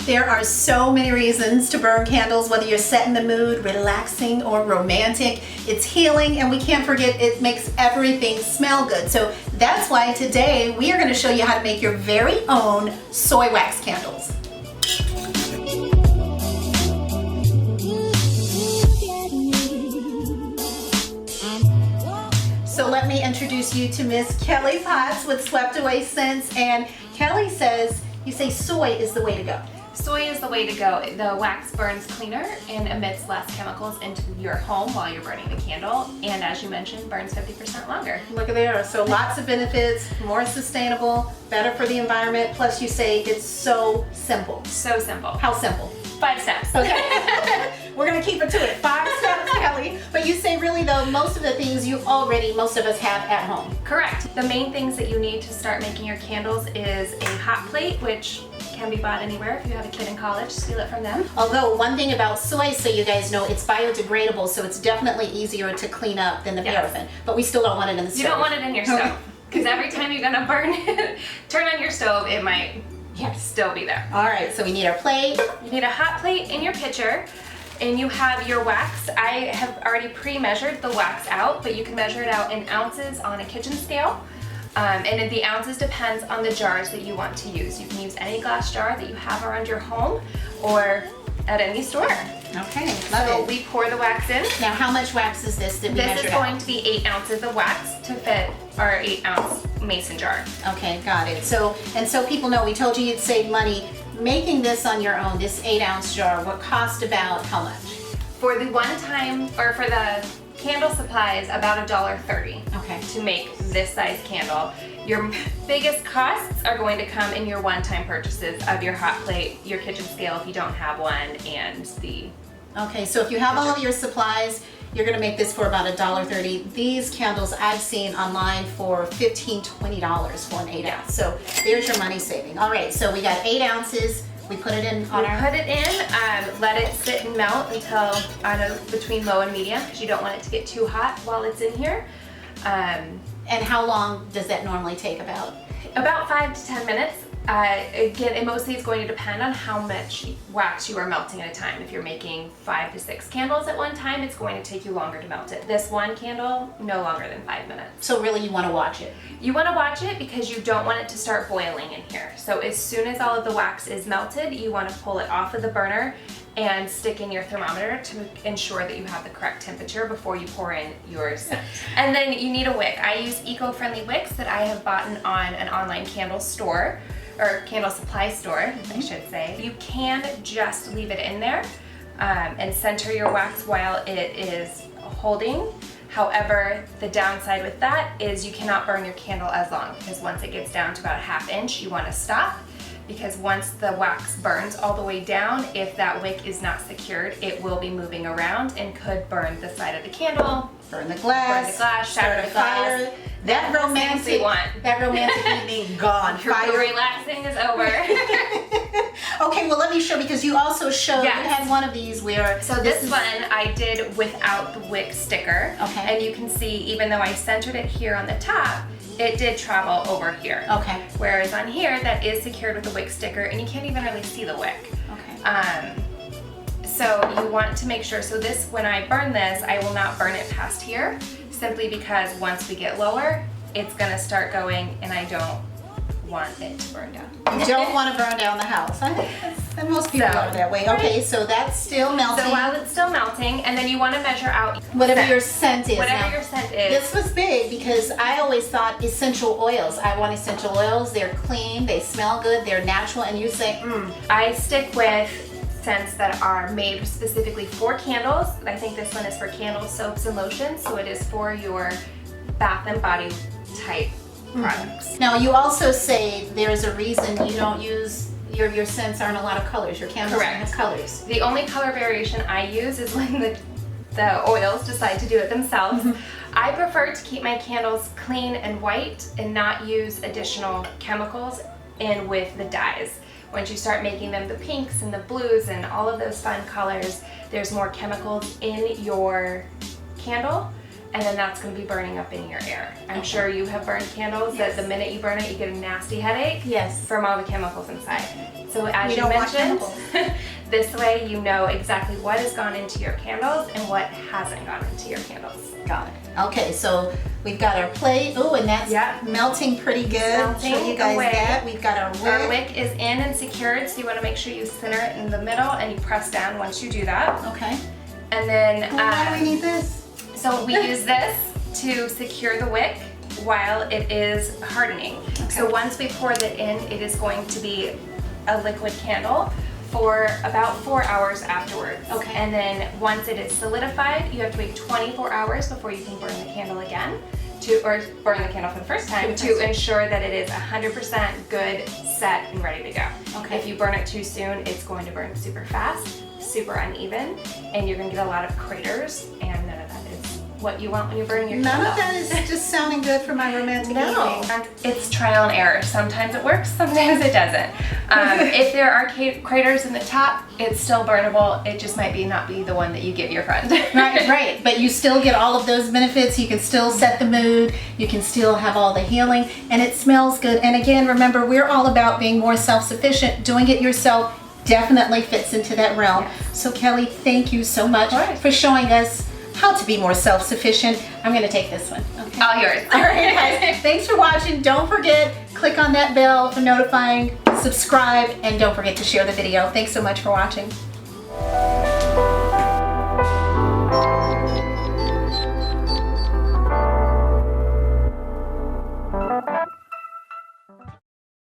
There are so many reasons to burn candles, whether you're setting the mood, relaxing, or romantic. It's healing, and we can't forget it makes everything smell good. So that's why today we are going to show you how to make your very own soy wax candles. So let me introduce you to Miss Kelly Potts with Swept Away Scents. And Kelly says, you say soy is the way to go. Soy is the way to go. The wax burns cleaner and emits less chemicals into your home while you're burning the candle. And as you mentioned, burns 50% longer. Look at there. So lots of benefits, more sustainable, better for the environment. Plus you say it's so simple. So simple. How simple? 5 steps. Okay. We're going to keep it to it. 5 steps, Kelly. But you say really though, most of the things most of us have at home. Correct. The main things that you need to start making your candles is a hot plate, which can be bought anywhere if you have a kid in college. Steal it from them. Although one thing about soy, so you guys know, it's biodegradable, so it's definitely easier to clean up than the paraffin. But we still don't want it in the stove. You don't want it in your stove. Because every time you're going to burn it, turn on your stove, it might still be there. All right, so we need our plate. You need a hot plate in your pitcher, and you have your wax. I have already pre-measured the wax out, but you can measure it out in ounces on a kitchen scale. And the ounces depends on the jars that you want to use. You can use any glass jar that you have around your home or at any store. Okay, So we pour the wax in. Now how much wax is this that we measured out? This is going to be 8 ounces of wax to fit our 8-ounce mason jar. Okay, got it. So people know, we told you you'd save money. Making this on your own, this 8-ounce jar, what cost about how much? For the for the candle supplies, about $1.30 to make this size candle. Your biggest costs are going to come in your one-time purchases of your hot plate, your kitchen scale if you don't have one, and the... Okay, so if you have all of your supplies, you're gonna make this for about $1.30. These candles I've seen online for $15, $20 for an 8-ounce. So there's your money saving. All right, so we got 8 ounces. We put it in on Put it in, let it sit and melt until between low and medium, because you don't want it to get too hot while it's in here. And how long does that normally take about? About 5 to 10 minutes. Again, and mostly it's going to depend on how much wax you are melting at a time. If you're making 5 to 6 candles at one time, it's going to take you longer to melt it. This one candle, no longer than 5 minutes. So really you want to watch it? You want to watch it because you don't want it to start boiling in here. So as soon as all of the wax is melted, you want to pull it off of the burner and stick in your thermometer to ensure that you have the correct temperature before you pour in your scent. And then you need a wick. I use eco-friendly wicks that I have bought on an online candle store, or candle supply store, I should say. You can just leave it in there and center your wax while it is holding. However, the downside with that is you cannot burn your candle as long, because once it gets down to about a ½ inch, you want to stop. Because once the wax burns all the way down, if that wick is not secured, it will be moving around and could burn the side of the candle, burn the glass, shatter the glass. That romantic evening gone. Fire. The relaxing is over. Okay, well let me show, because you also showed, Yes. you had one of these where... So this one I did without the wick sticker. Okay. And you can see, even though I centered it here on the top, it did travel over here. Okay. Whereas on here, that is secured with a wick sticker, and you can't even really see the wick. Okay. So you want to make sure, so this, when I burn this, I will not burn it past here, simply because once we get lower, it's gonna start going, and I don't want it to burn down. You don't want to burn down the house. And most people are that way. Okay, so that's still melting. So while it's still melting, and then you want to measure out whatever your scent is. Whatever your scent is. This was big because I always thought essential oils. I want essential oils. They're clean, they smell good, they're natural, and you say, I stick with scents that are made specifically for candles. I think this one is for candles, soaps, and lotions, so it is for your bath and body type products. Now you also say there's a reason you don't use, your scents aren't a lot of colors. Your candles aren't have colors. The only color variation I use is when the oils decide to do it themselves. I prefer to keep my candles clean and white and not use additional chemicals in with the dyes. Once you start making them the pinks and the blues and all of those fun colors, there's more chemicals in your candle and then that's going to be burning up in your air. I'm sure you have burned candles that the minute you burn it, you get a nasty headache Yes. from all the chemicals inside. So as We you don't want mentioned, chemicals. this way you know exactly what has gone into your candles and what hasn't gone into your candles. Got it. Okay, so we've got our plate. Oh, and that's melting pretty good. Melting Show you guys away. that. We've got our wick. Our wick is in and secured, so you want to make sure you center it in the middle and you press down once you do that. Okay. And then Well, why do we need this? so we use this to secure the wick while it is hardening. Okay. So once we pour that in, it is going to be a liquid candle for about 4 hours afterwards. Okay. And then once it is solidified, you have to wait 24 hours before you can burn the candle again, or burn the candle for the first time, to ensure that it is 100% good, set, and ready to go. Okay. If you burn it too soon, it's going to burn super fast, super uneven, and you're going to get a lot of craters, and none of that is what you want when you're burning your None candle. of that is just sounding good for my romantic No, evening. and it's trial and error. Sometimes it works, sometimes it doesn't. If there are craters in the top, it's still burnable. It just might not be the one that you give your friend. Right, but you still get all of those benefits. You can still set the mood. You can still have all the healing, and it smells good. And again, remember, we're all about being more self-sufficient. Doing it yourself definitely fits into that realm. Yes. So Kelly, thank you so much for showing us how to be more self-sufficient. I'm gonna take this one. Okay. All yours. All right, guys. Thanks for watching. Don't forget, click on that bell for notifying, subscribe, and don't forget to share the video. Thanks so much for watching.